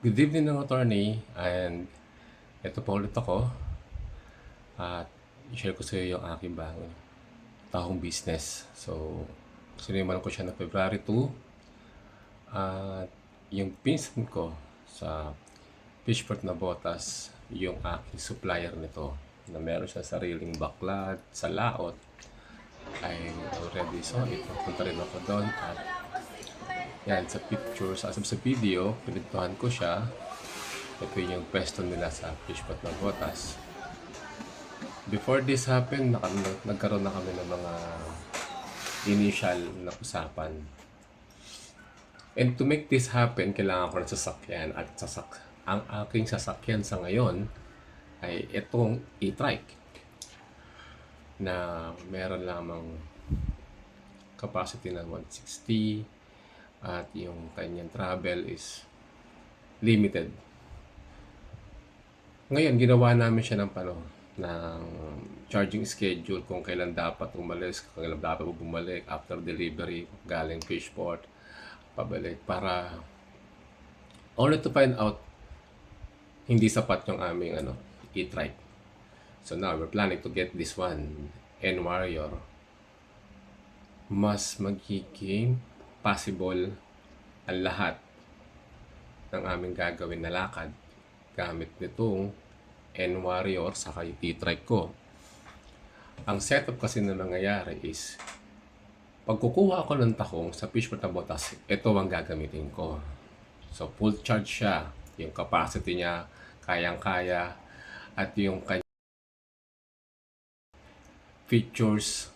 Good evening ng attorney, and ito po ulit ako at i-share ko sa iyo yung aking bagong tahong business. So, sinimulan ko siya ng February 2 at yung pinsan ko sa Fishport na Botas, yung aking supplier nito na meron siya sariling baklad sa laot ay already saw it. Punta rin ako doon at yan, sa pictures, as sa video, pinuntahan ko siya. Ito yung pwesto nila sa Fishport na Botas. Before this happened, nagkaroon na kami ng mga initial na usapan. And to make this happen, kailangan ko ng sasakyan at ang aking sasakyan sa ngayon ay itong e-trike na meron lamang capacity na 160 at yung kanyang travel is limited. Ngayon, ginawa namin siya ng ng charging schedule kung kailan dapat umalis, kung kailan dapat bumalik after delivery galing Fishport, pabalik para only to find out hindi sapat yung aming e-trike. So now we're planning to get this one, N-Warrior. Mas magiging possible ang lahat ng aming gagawin na lakad gamit nitong N-Warrior sa e-trike ko. Ang setup kasi na nangyayari is pag kukuha ako ng tahong sa Fishport na Botas, ito ang gagamitin ko. So full charge siya, yung capacity niya kayang-kaya at yung features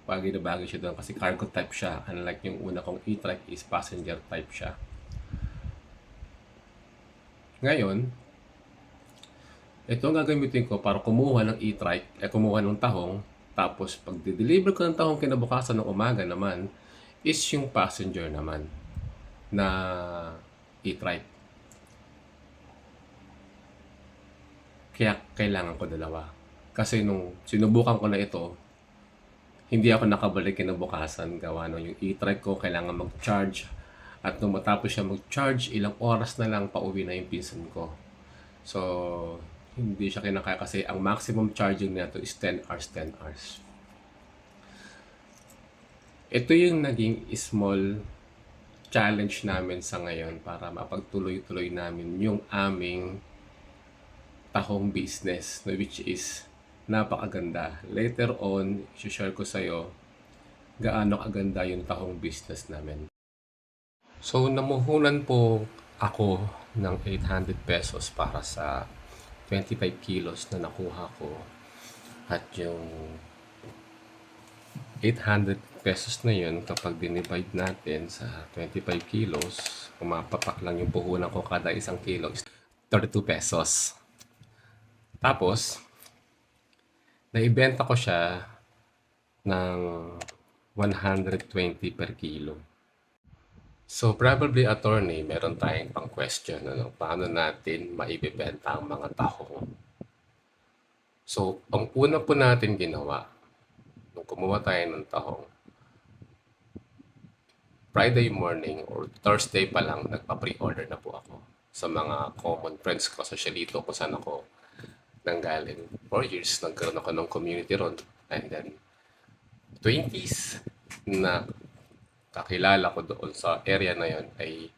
bagay na bagay siya doon kasi cargo type siya, unlike yung una kong e-trike is passenger type siya. Ngayon, ito ang gagamitin ko para kumuha ng e-trike, kumuha ng tahong, tapos pag deliver ko ng tahong kinabukasan ng umaga naman, is yung passenger naman na e-trike. Kaya kailangan ko dalawa. Kasi nung sinubukan ko na ito, hindi ako nakabalik kinabukasan gawa nung yung e-trike ko kailangan mag-charge at nung matapos siya mag-charge, ilang oras na lang pauwi na yung pinsan ko. So, hindi siya kinakaya kasi ang maximum charging nito is 10 hours, 10 hours. Ito yung naging small challenge namin sa ngayon para mapagtuloy-tuloy namin yung aming tahong business, which is napakaganda. Later on, i-share ko sa'yo gaano kaganda yung tahong business namin. So, namuhunan po ako ng 800 pesos para sa 25 kilos na nakuha ko. At yung 800 pesos na yun, kapag dinivide natin sa 25 kilos, pumapapak lang yung puhunan ko kada isang kilo is 32 pesos. Tapos, naibenta ko siya ng 120 per kilo. So, probably attorney, meron tayong pang question, paano natin maibibenta ang mga tahong? So, ang una po natin ginawa, nung kumuha tayo ng tahong, Friday morning or Thursday pa lang, nagpa-pre-order na po ako sa mga common friends ko sa Shalito kung saan ako nanggaling. 4 years, nagkaroon ako ng community ron. And then, 20s na kakilala ko doon sa area na yon ay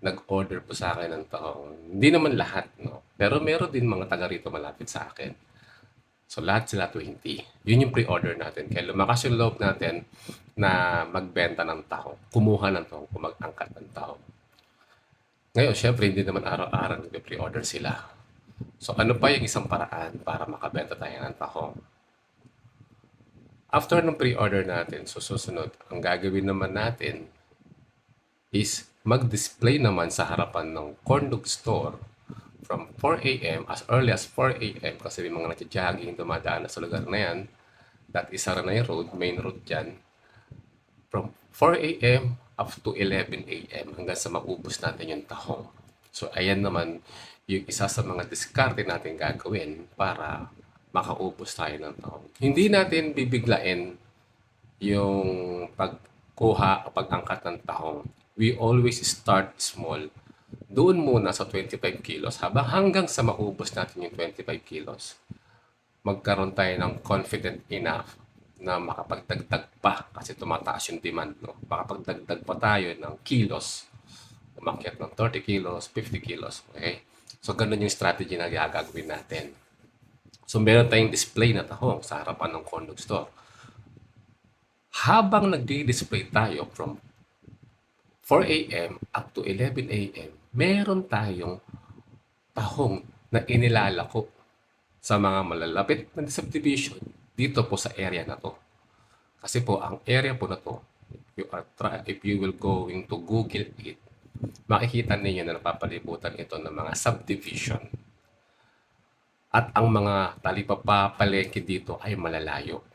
nag-order po sa akin ng tahong. Hindi naman lahat, no? Pero meron din mga taga rito malapit sa akin. So, lahat sila 20. Yun yung pre-order natin. Kaya lumakas yung loob natin na magbenta ng tahong. Kumuha ng tahong, kumag-angkat ng tahong. Ngayon, syempre, hindi naman araw-araw nag-pre-order sila. So, ano pa yung isang paraan para makabenta tayo ng tahong? After ng pre-order natin, so susunod, ang gagawin naman natin is mag-display naman sa harapan ng corn dog store from 4 a.m. as early as 4 a.m. kasi may mga nagja-jogging dumadaan na sa lugar na yan. That is Saranay Road, main road dyan. From 4 a.m. up to 11 a.m. hanggang sa maubos natin yung tahong. So, ayan naman yung isa sa mga diskarte natin gagawin para makaubos tayo ng tahong. Hindi natin bibiglain yung pagkuha o pag-angkat ng tahong. We always start small. doon muna sa 25 kilos hanggang sa maubos natin yung 25 kilos. Magkaroon tayo ng confident enough na makapagdagdag pa kasi tumataas yung demand. No? Makapagdagdag pa tayo ng kilos. Umakyat ng 30 kilos, 50 kilos. Okay? So, ganun yung strategy na gagawin natin. So, meron tayong display na tahong sa harapan ng corn dog store. Habang nagdi-display tayo from 4 a.m. up to 11 a.m., meron tayong tahong na inilalako sa mga malalapit na subdivision dito po sa area na to. Kasi po, ang area po na to, if you will going to Google it, makikita ninyo na napapalibutan ito ng mga subdivision. At ang mga talipapalengke dito ay malalayo.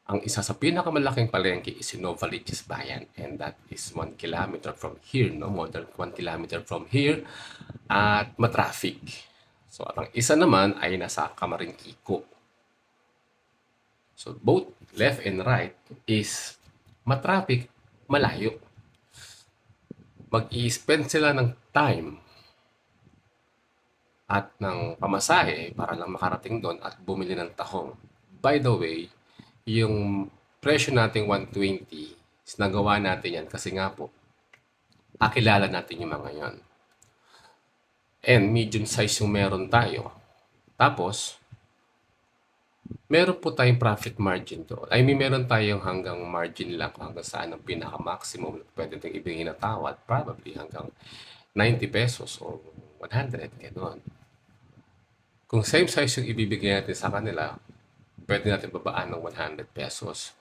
Ang isa sa pinakamalaking palengke is in Novaliches Bayan, and that is 1 kilometer from here, no? More than 1 kilometer from here, at matraffic. So, at ang isa naman ay nasa Camarines-Quico. So, both left and right is matraffic, malayo. Mag-i-spend sila ng time at ng pamasahe para lang makarating doon at bumili ng tahong. By the way, yung presyo nating 120 is nagawa natin yan kasi nga po, akilala natin yung mga yon. And medium size yung meron tayo. Tapos, meron po tayong profit margin doon. I mean, meron tayong hanggang margin lang kung hanggang saan ang pinaka-maximum na pwede tayong ibigay na tawad. Probably hanggang 90 pesos or 100, gano'n. Kung same size yung ibibigay natin sa kanila, pwede natin babaan ng 100 pesos.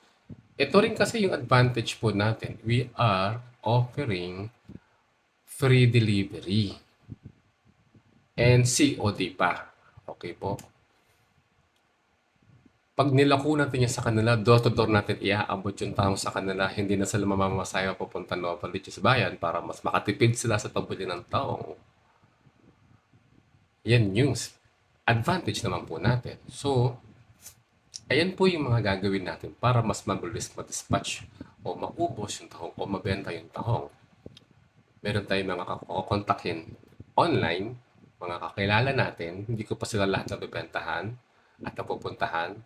Ito rin kasi yung advantage po natin. We are offering free delivery and COD pa. Okay po? Pag nilako natin yan sa kanila, door-to-door natin iaabot yung tahong sa kanila, hindi na sila mamamasahe papunta Novaliches Bayan para mas makatipid sila sa pabili ng tahong. Yan yung advantage naman po natin. So, ayan po yung mga gagawin natin para mas mabilis ma-dispatch o maubos yung tahong o mabenta yung tahong. Meron tayong mga kakontakin online, mga kakilala natin, hindi ko pa sila lahat nabibentahan at napupuntahan.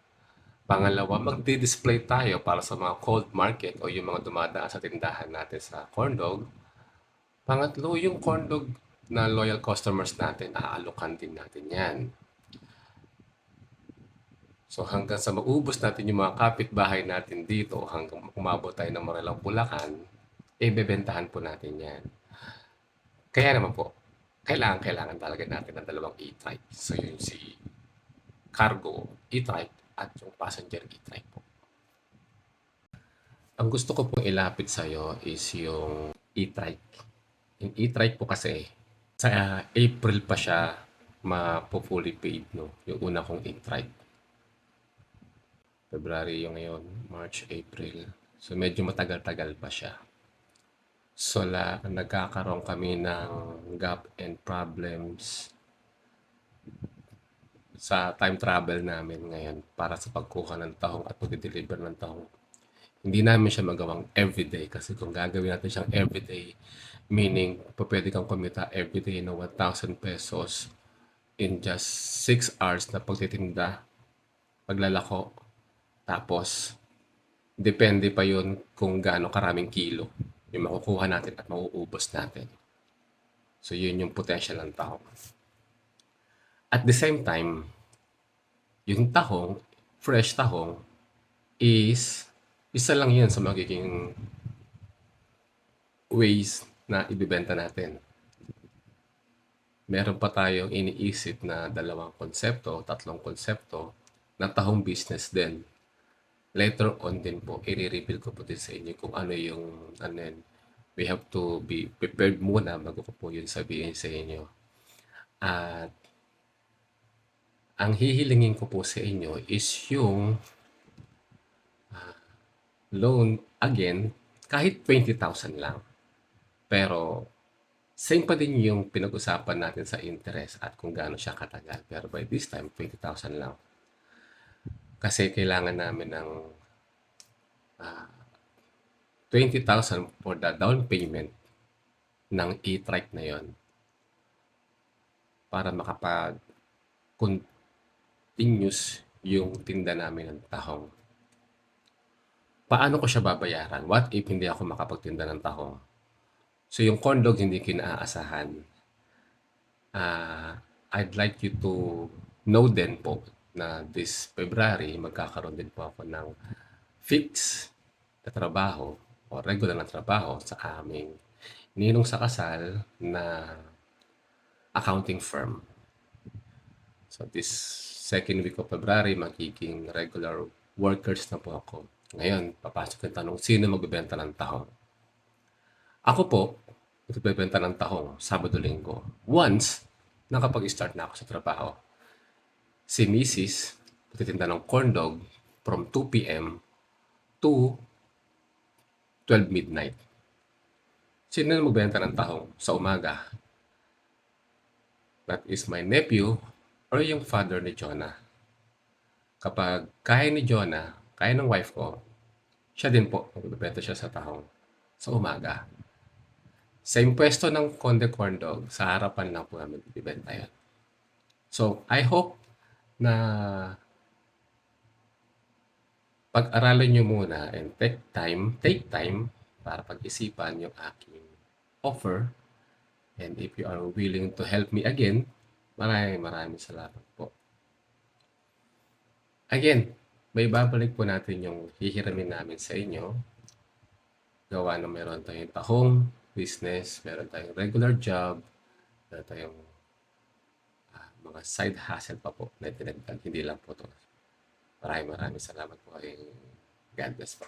Pangalawa, magdi-display tayo para sa mga cold market o yung mga dumadaan sa tindahan natin sa corn dog. Pangatlo, yung corn dog na loyal customers natin, aalukan din natin yan. So hanggang sa maubos natin yung mga kapitbahay natin dito, hanggang umabot tayo ng Marilao, Bulacan, bebentahan po natin yan. Kaya naman po, kailangan talaga natin ng dalawang e-trike. So yun si cargo e-trike at yung passenger e-trike po. Ang gusto ko pong ilapit sa'yo is yung e-trike. Yung e-trike po kasi, sa April pa siya ma-fully paid, no? Yung una kong e-trike. February yung ngayon, March, April. So medyo matagal-tagal pa siya. So nagkakaroon kami ng gap and problems sa time travel namin ngayon para sa pagkuha ng tahong at pag-deliver ng tahong. Hindi namin siya magawang everyday kasi kung gagawin natin siyang everyday, meaning pwede kang kumita everyday ng 1,000 pesos in just 6 hours na pagtitinda, paglalako. Tapos, depende pa yun kung gaano karaming kilo yung makukuha natin at mauubos natin. So, yun yung potential ng tahong. At the same time, yung tahong, fresh tahong, is isa lang yun sa magiging ways na ibibenta natin. Meron pa tayong iniisip na 2 konsepto, 3 konsepto na tahong business din. Later on din po, i-reveal ko po din sa inyo kung ano yung, we have to be prepared muna bago ko po yun sabihin sa inyo. At ang hihilingin ko po sa inyo is yung loan, again, kahit 20,000 lang. Pero, same pa din yung pinag-usapan natin sa interest at kung gaano siya katagal. Pero by this time, 20,000 lang. Kasi kailangan namin ng 20,000 for the down payment ng e-trike na yon para makapag-continuous yung tinda namin ng tahong. Paano ko siya babayaran? What if hindi ako makapagtinda ng tahong? So yung corn dog hindi kinaasahan. I'd like you to know din po na this February magkakaroon din po ako ng fix na trabaho o regular na trabaho sa aming ninong sa kasal na accounting firm. So this second week of February, magiging regular workers na po ako. Ngayon, papasok yung tanong, sino magbebenta ng tahong? Ako po, nagbebenta ng tahong Sabado-Linggo. Once, nakapag-start na ako sa trabaho. Si Mrs. magtitinda ng corn dog from 2 p.m. to 12 midnight. Sino na magbenta ng tahong sa umaga? That is my nephew or yung father ni Jonah. Kapag kaya ni Jonah, kaya ng wife ko, siya din po, magbebenta siya sa tahong sa umaga. Same pwesto ng Conde Corn Dog, sa harapan lang po namin ibibenta yan. So, I hope na pag-aralan nyo muna and take time para pag-isipan yung aking offer. And if you are willing to help me again, maraming salamat po. Again, may babalik po natin yung hihiramin namin sa inyo. Gawa na meron tayong tahong business, meron tayong regular job, meron tayong mga side hustle pa po na tinagdag. Hindi lang po to. Maraming salamat po kay God bless po.